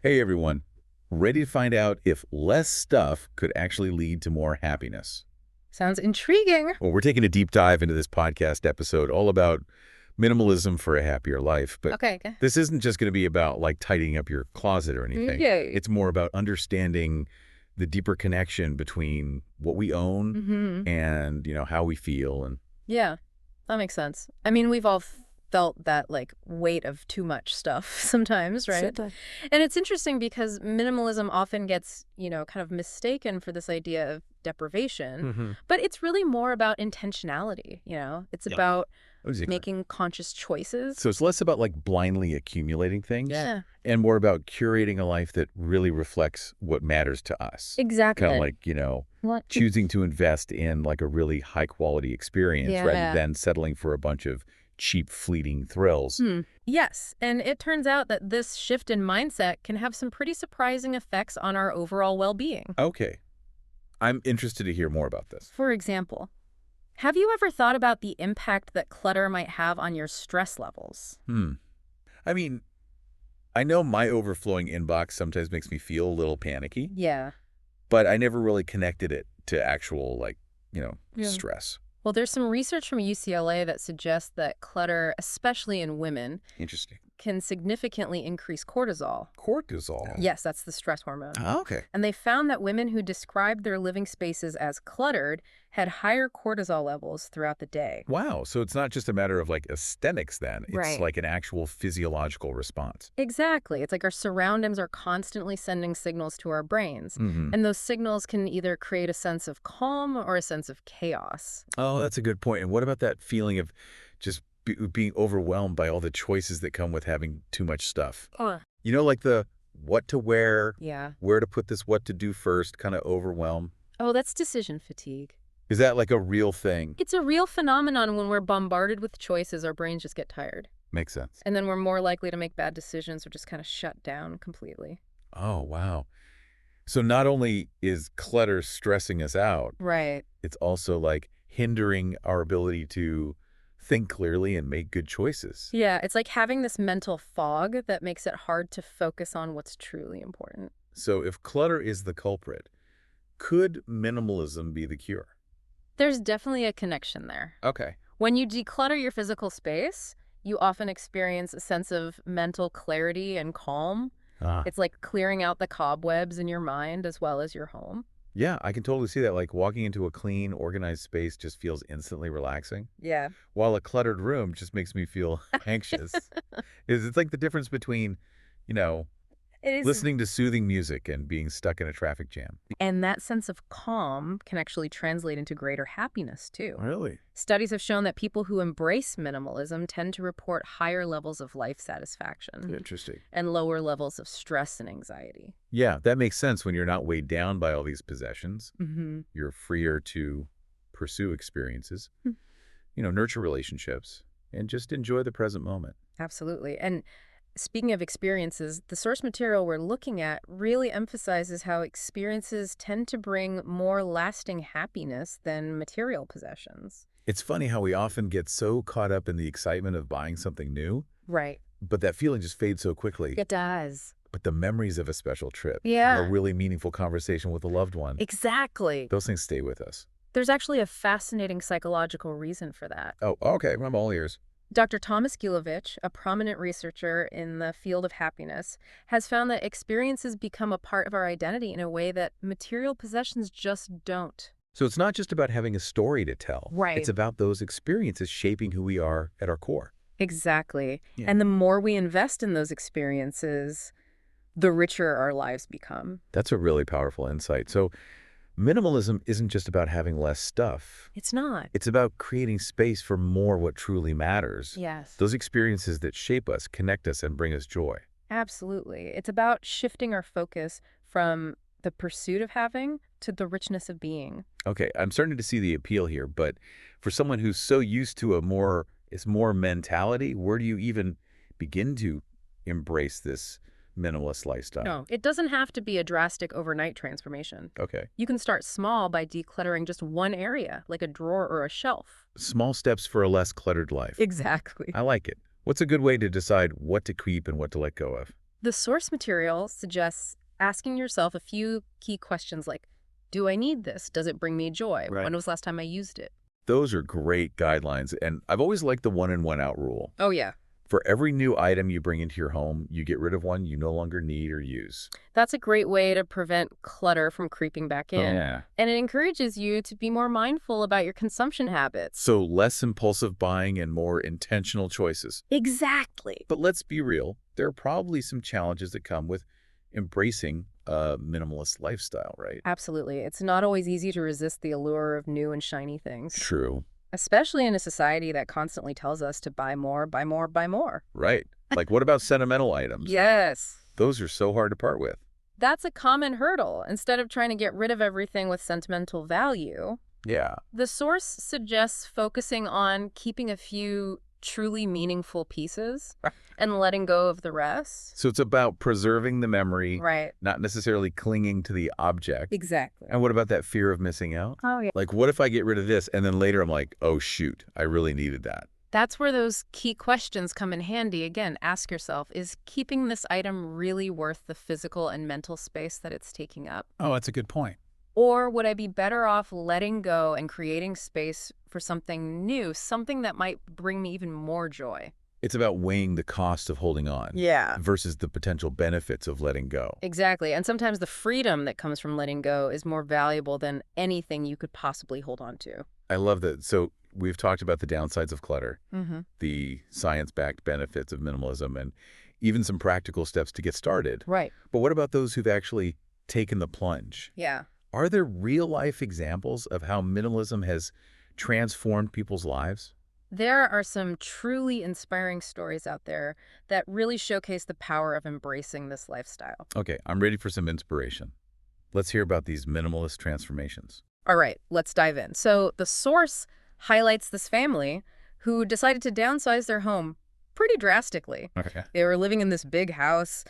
Hey everyone, ready to find out if less stuff could actually lead to more happiness? Sounds intriguing. Well, we're taking a deep dive into this podcast episode all about minimalism for a happier life, but Okay. this isn't just going to be about like tidying up your closet or anything. Yay. It's more about understanding the deeper connection between what we own Mm-hmm. and, how we feel. And Yeah, that makes sense. I mean, we've all felt that weight of too much stuff sometimes, right? Sometimes. And it's interesting because minimalism often gets, kind of mistaken for this idea of deprivation, Mm-hmm. but it's really more about intentionality. It's Yeah. about What is it? making conscious choices. So it's less about like blindly accumulating things Yeah, and more about curating a life that really reflects what matters to us. exactly. Kind of like, What? choosing to invest in like a really high quality experience rather Yeah. than settling for a bunch of cheap, fleeting thrills. Yes, and it turns out that this shift in mindset can have some pretty surprising effects on our overall well-being. Okay. I'm interested to hear more about this. For example, have you ever thought about the impact that clutter might have on your stress levels? I mean, I know my overflowing inbox sometimes makes me feel a little panicky, Yeah. but I never really connected it to actual, Yeah. stress. Well, there's some research from UCLA that suggests that clutter, especially in women, Interesting. can significantly increase cortisol. Cortisol. Yes, that's the stress hormone. Oh, okay. And they found that women who described their living spaces as cluttered had higher cortisol levels throughout the day. Wow. So it's not just a matter of like aesthetics then. It's Right. like an actual physiological response. Exactly. It's like our surroundings are constantly sending signals to our brains. Mm-hmm. And those signals can either create a sense of calm or a sense of chaos. Oh, that's a good point. And what about that feeling of just being overwhelmed by all the choices that come with having too much stuff? Like the what to wear, Yeah. where to put this, what to do first kind of overwhelm. Oh, that's decision fatigue. Is that like a real thing? It's a real phenomenon when we're bombarded with choices, our brains just get tired. Makes sense. And then we're more likely to make bad decisions or just kind of shut down completely. Oh, wow. So not only is clutter stressing us out, Right. it's also like hindering our ability to think clearly and make good choices. Yeah, it's like having this mental fog that makes it hard to focus on what's truly important. So if clutter is the culprit, could minimalism be the cure? There's definitely a connection there. Okay. When you declutter your physical space, you often experience a sense of mental clarity and calm. Ah. It's like clearing out the cobwebs in your mind as well as your home. Yeah, I can totally see that. Like walking into a clean, organized space just feels instantly relaxing, Yeah. while a cluttered room just makes me feel anxious. It's like the difference between, you know, It is. listening to soothing music and being stuck in a traffic jam. And that sense of calm can actually translate into greater happiness, too. Really? Studies have shown that people who embrace minimalism tend to report higher levels of life satisfaction Interesting. and lower levels of stress and anxiety. Yeah, that makes sense when you're not weighed down by all these possessions. Mm-hmm. You're freer to pursue experiences, Hmm. nurture relationships, and just enjoy the present moment. Absolutely. And speaking of experiences, the source material we're looking at really emphasizes how experiences tend to bring more lasting happiness than material possessions. It's funny how we often get so caught up in the excitement of buying something new, Right. but that feeling just fades so quickly. It does. But the memories of a special trip, Yeah. a really meaningful conversation with a loved one, Exactly. those things stay with us. There's actually a fascinating psychological reason for that. Oh, okay. I'm all ears. Dr. Thomas Gilovich, a prominent researcher in the field of happiness, has found that experiences become a part of our identity in a way that material possessions just don't. So it's not just about having a story to tell. Right. It's about those experiences shaping who we are at our core. Exactly. Yeah. And the more we invest in those experiences, the richer our lives become. That's a really powerful insight. So minimalism isn't just about having less stuff. It's not. It's about creating space for more what truly matters. Yes. Those experiences that shape us, connect us, and bring us joy. Absolutely. It's about shifting our focus from the pursuit of having to the richness of being. Okay, I'm starting to see the appeal here, but for someone who's so used to it's more mentality, where do you even begin to embrace this minimalist lifestyle? No, it doesn't have to be a drastic overnight transformation. Okay. You can start small by decluttering just one area, like a drawer or a shelf. Small steps for a less cluttered life. Exactly. I like it. What's a good way to decide what to keep and what to let go of? The source material suggests asking yourself a few key questions like, do I need this? Does it bring me joy? Right. When was the last time I used it? Those are great guidelines, and I've always liked the one in, one out rule. Oh, yeah. For every new item you bring into your home, you get rid of one you no longer need or use. That's a great way to prevent clutter from creeping back in. Yeah. And it encourages you to be more mindful about your consumption habits. So less impulsive buying and more intentional choices. Exactly. But let's be real, there are probably some challenges that come with embracing a minimalist lifestyle, right? Absolutely. It's not always easy to resist the allure of new and shiny things, True. especially in a society that constantly tells us to buy more, buy more, buy more. Right. Like what about sentimental items? Yes. Those are so hard to part with. That's a common hurdle. Instead of trying to get rid of everything with sentimental value, Yeah. the source suggests focusing on keeping a few truly meaningful pieces and letting go of the rest. So it's about preserving the memory, Right. not necessarily clinging to the object. Exactly. And what about that fear of missing out? Oh, yeah. Like, what if I get rid of this and then later I'm like, oh, shoot, I really needed that? That's where those key questions come in handy. Again, ask yourself, is keeping this item really worth the physical and mental space that it's taking up? Oh, that's a good point. Or would I be better off letting go and creating space for something new, something that might bring me even more joy? It's about weighing the cost of holding on Yeah. versus the potential benefits of letting go. Exactly. And sometimes the freedom that comes from letting go is more valuable than anything you could possibly hold on to. I love that. So we've talked about the downsides of clutter, Mm-hmm. the science-backed benefits of minimalism, and even some practical steps to get started. Right. But what about those who've actually taken the plunge? Yeah. Are there real-life examples of how minimalism has transformed people's lives? There are some truly inspiring stories out there that really showcase the power of embracing this lifestyle. Okay, I'm ready for some inspiration. Let's hear about these minimalist transformations. All right, let's dive in. So the source highlights this family who decided to downsize their home pretty drastically. Okay. They were living in this big house,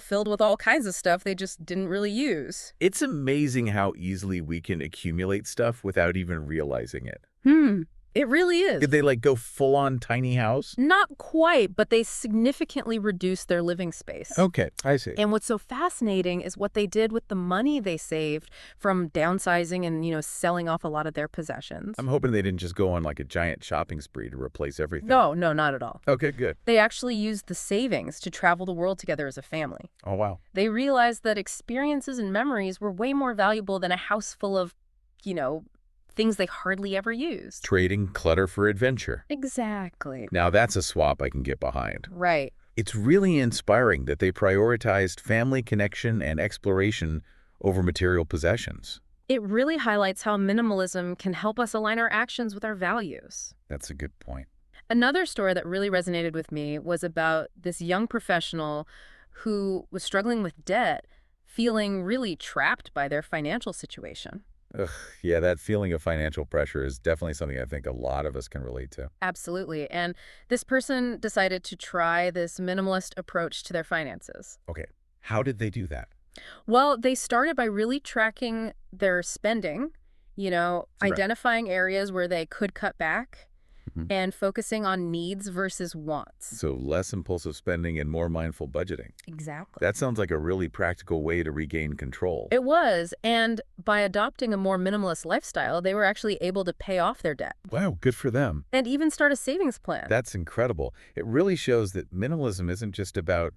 filled with all kinds of stuff they just didn't really use. It's amazing how easily we can accumulate stuff without even realizing it. It really is. Did they like go full-on tiny house? Not quite, but they significantly reduced their living space. Okay, I see. And what's so fascinating is what they did with the money they saved from downsizing and, selling off a lot of their possessions. I'm hoping they didn't just go on like a giant shopping spree to replace everything. No, not at all. Okay, good. They actually used the savings to travel the world together as a family. Oh, wow. They realized that experiences and memories were way more valuable than a house full of, things they hardly ever used. Trading clutter for adventure. Exactly. Now that's a swap I can get behind. Right. It's really inspiring that they prioritized family connection and exploration over material possessions. It really highlights how minimalism can help us align our actions with our values. That's a good point. Another story that really resonated with me was about this young professional who was struggling with debt, feeling really trapped by their financial situation. Ugh, yeah, that feeling of financial pressure is definitely something I think a lot of us can relate to. Absolutely. And this person decided to try this minimalist approach to their finances. Okay, how did they do that? Well, they started by really tracking their spending, Right. identifying areas where they could cut back Mhm. and focusing on needs versus wants. So less impulsive spending and more mindful budgeting. Exactly. That sounds like a really practical way to regain control. It was. And by adopting a more minimalist lifestyle, they were actually able to pay off their debt Wow, good for them. and even start a savings plan. That's incredible. It really shows that minimalism isn't just about,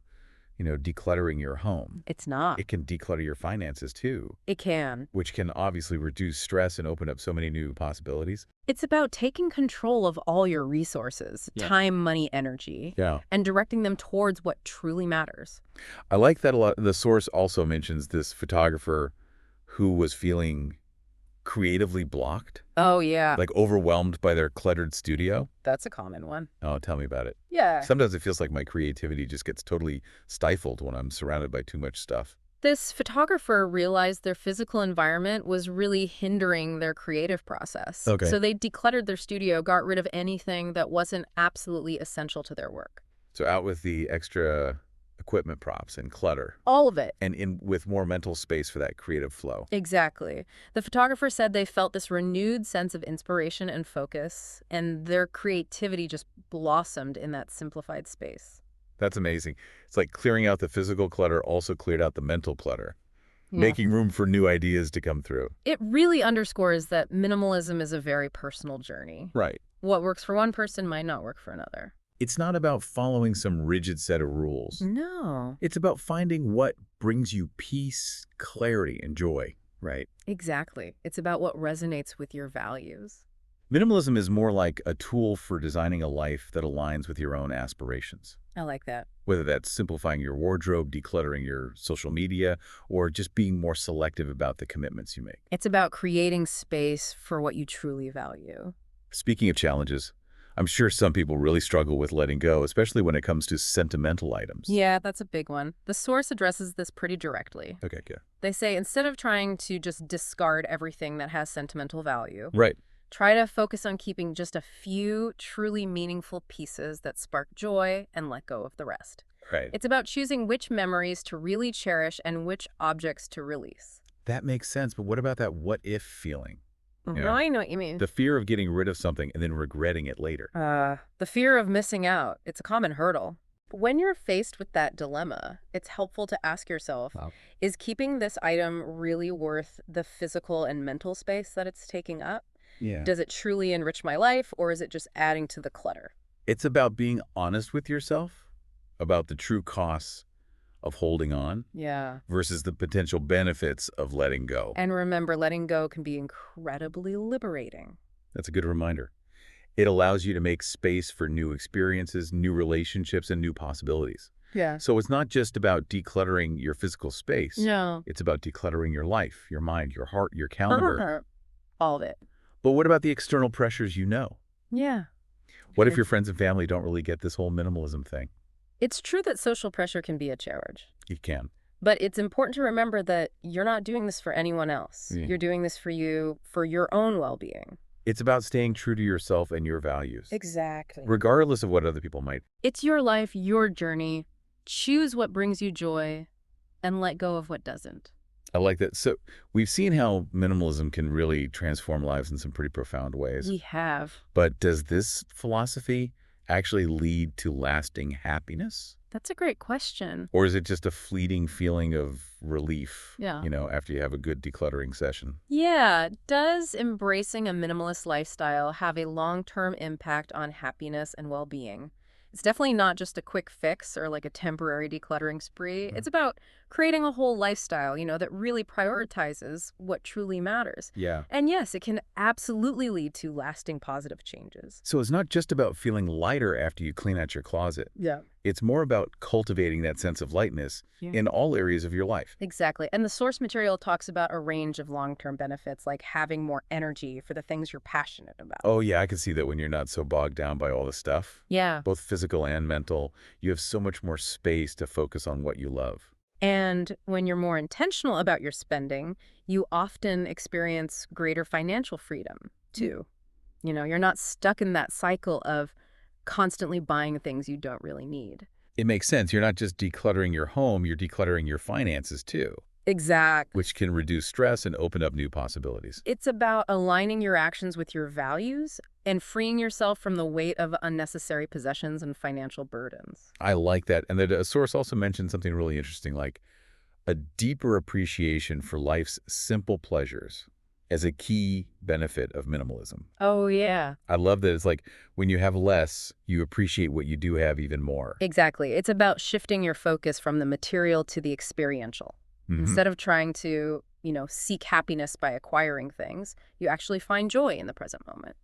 decluttering your home. It's not. It can declutter your finances too, It can. which can obviously reduce stress and open up so many new possibilities. It's about taking control of all your resources, Yeah. time, money, energy, Yeah. and directing them towards what truly matters. I like that a lot. The source also mentions this photographer who was feeling creatively blocked, Oh, yeah. like overwhelmed by their cluttered studio. That's a common one. Oh, tell me about it. Yeah. Sometimes it feels like my creativity just gets totally stifled when I'm surrounded by too much stuff. This photographer realized their physical environment was really hindering their creative process. Okay. So they decluttered their studio, got rid of anything that wasn't absolutely essential to their work. So out with the extra equipment props and clutter, All of it. and in with more mental space for that creative flow. Exactly. The photographer said they felt this renewed sense of inspiration and focus, and their creativity just blossomed in that simplified space. That's amazing. It's like clearing out the physical clutter also cleared out the mental clutter, Yeah. making room for new ideas to come through. It really underscores that minimalism is a very personal journey. Right. What works for one person might not work for another. It's not about following some rigid set of rules. No. It's about finding what brings you peace, clarity, and joy, right? Exactly. It's about what resonates with your values. Minimalism is more like a tool for designing a life that aligns with your own aspirations. I like that. Whether that's simplifying your wardrobe, decluttering your social media, or just being more selective about the commitments you make. It's about creating space for what you truly value. Speaking of challenges, I'm sure some people really struggle with letting go, especially when it comes to sentimental items. Yeah, that's a big one. The source addresses this pretty directly. Okay, good. They say instead of trying to just discard everything that has sentimental value, Right. try to focus on keeping just a few truly meaningful pieces that spark joy and let go of the rest. Right. It's about choosing which memories to really cherish and which objects to release. That makes sense, but what about that what-if feeling? No, I know what you mean. The fear of getting rid of something and then regretting it later. The fear of missing out. It's a common hurdle. When you're faced with that dilemma, it's helpful to ask yourself, Wow. is keeping this item really worth the physical and mental space that it's taking up? Yeah. Does it truly enrich my life, or is it just adding to the clutter? It's about being honest with yourself about the true costs of holding on Yeah. versus the potential benefits of letting go. And remember, letting go can be incredibly liberating. That's a good reminder. It allows you to make space for new experiences, new relationships, and new possibilities. Yeah. So it's not just about decluttering your physical space. No. It's about decluttering your life, your mind, your heart, your calendar. All of it. But what about the external pressures you know? Yeah. What if your friends and family don't really get this whole minimalism thing? It's true that social pressure can be a challenge. You can. But it's important to remember that you're not doing this for anyone else. Yeah. You're doing this for you, for your own well-being. It's about staying true to yourself and your values, Exactly. regardless of what other people might. It's your life, your journey. Choose what brings you joy and let go of what doesn't. I like that. So we've seen how minimalism can really transform lives in some pretty profound ways. We have. But does this philosophy actually lead to lasting happiness? That's a great question. Or is it just a fleeting feeling of relief, Yeah. after you have a good decluttering session? Yeah. Does embracing a minimalist lifestyle have a long-term impact on happiness and well-being? It's definitely not just a quick fix or like a temporary decluttering spree. It's about creating a whole lifestyle, that really prioritizes what truly matters. Yeah. And yes, it can absolutely lead to lasting positive changes. So it's not just about feeling lighter after you clean out your closet. Yeah. It's more about cultivating that sense of lightness Yeah. in all areas of your life. Exactly. And the source material talks about a range of long-term benefits, like having more energy for the things you're passionate about. Oh, yeah, I can see that when you're not so bogged down by all the stuff, Yeah. both physical and mental, you have so much more space to focus on what you love. And when you're more intentional about your spending, you often experience greater financial freedom, too. You're not stuck in that cycle of constantly buying things you don't really need. It makes sense. You're not just decluttering your home, you're decluttering your finances too, Exactly. which can reduce stress and open up new possibilities. It's about aligning your actions with your values and freeing yourself from the weight of unnecessary possessions and financial burdens. I like that. And the source also mentioned something really interesting, like a deeper appreciation for life's simple pleasures as a key benefit of minimalism. Oh, yeah. I love that it's like when you have less, you appreciate what you do have even more. Exactly. It's about shifting your focus from the material to the experiential. Mhm. Instead of trying to, seek happiness by acquiring things, you actually find joy in the present moment.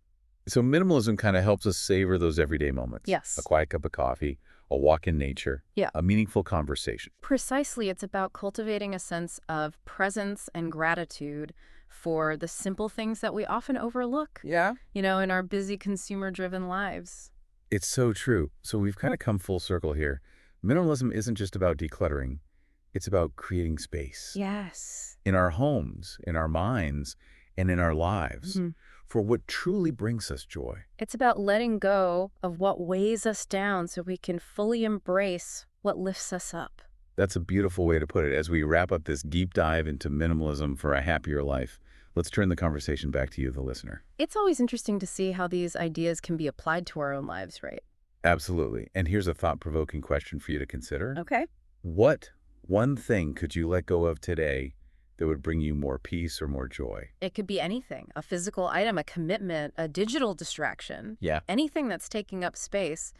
So minimalism kind of helps us savor those everyday moments. Yes. A quiet cup of coffee, a walk in nature, Yeah. a meaningful conversation. Precisely, it's about cultivating a sense of presence and gratitude for the simple things that we often overlook, Yeah. in our busy consumer-driven lives. It's so true. So we've kind of come full circle here. Minimalism isn't just about decluttering. It's about creating space Yes. in our homes, in our minds, and in our lives Mhm. for what truly brings us joy. It's about letting go of what weighs us down so we can fully embrace what lifts us up. That's a beautiful way to put it. As we wrap up this deep dive into minimalism for a happier life, let's turn the conversation back to you, the listener. It's always interesting to see how these ideas can be applied to our own lives, right? Absolutely. And here's a thought-provoking question for you to consider. Okay. What one thing could you let go of today that would bring you more peace or more joy? It could be anything, a physical item, a commitment, a digital distraction, Yeah. anything that's taking up space,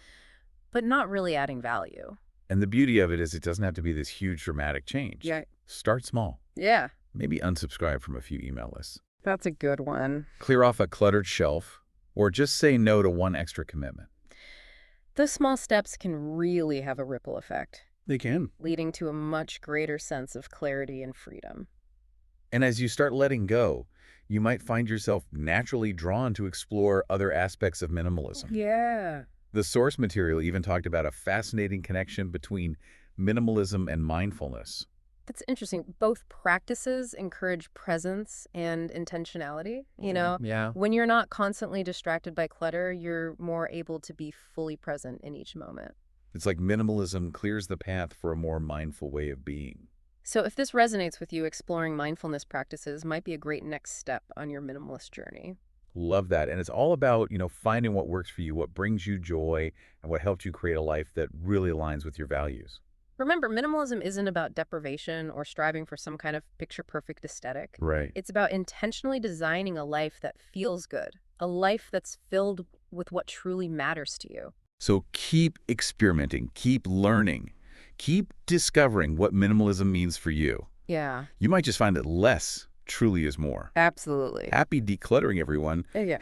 but not really adding value. And the beauty of it is it doesn't have to be this huge dramatic change. Yeah. Start small. Yeah, Maybe unsubscribe from a few email lists. that's a good one. Clear off a cluttered shelf, or just say no to one extra commitment. Those small steps can really have a ripple effect, They can. leading to a much greater sense of clarity and freedom. And as you start letting go, you might find yourself naturally drawn to explore other aspects of minimalism. Yeah. The source material even talked about a fascinating connection between minimalism and mindfulness. That's interesting. Both practices encourage presence and intentionality. Yeah. When you're not constantly distracted by clutter, you're more able to be fully present in each moment. It's like minimalism clears the path for a more mindful way of being. So if this resonates with you, exploring mindfulness practices might be a great next step on your minimalist journey. Love that. And it's all about, finding what works for you, what brings you joy, and what helps you create a life that really aligns with your values. Remember, minimalism isn't about deprivation or striving for some kind of picture-perfect aesthetic. Right. It's about intentionally designing a life that feels good, a life that's filled with what truly matters to you. So keep experimenting, keep learning, keep discovering what minimalism means for you. Yeah, You might just find that less truly is more. absolutely. Happy decluttering, everyone. Yeah.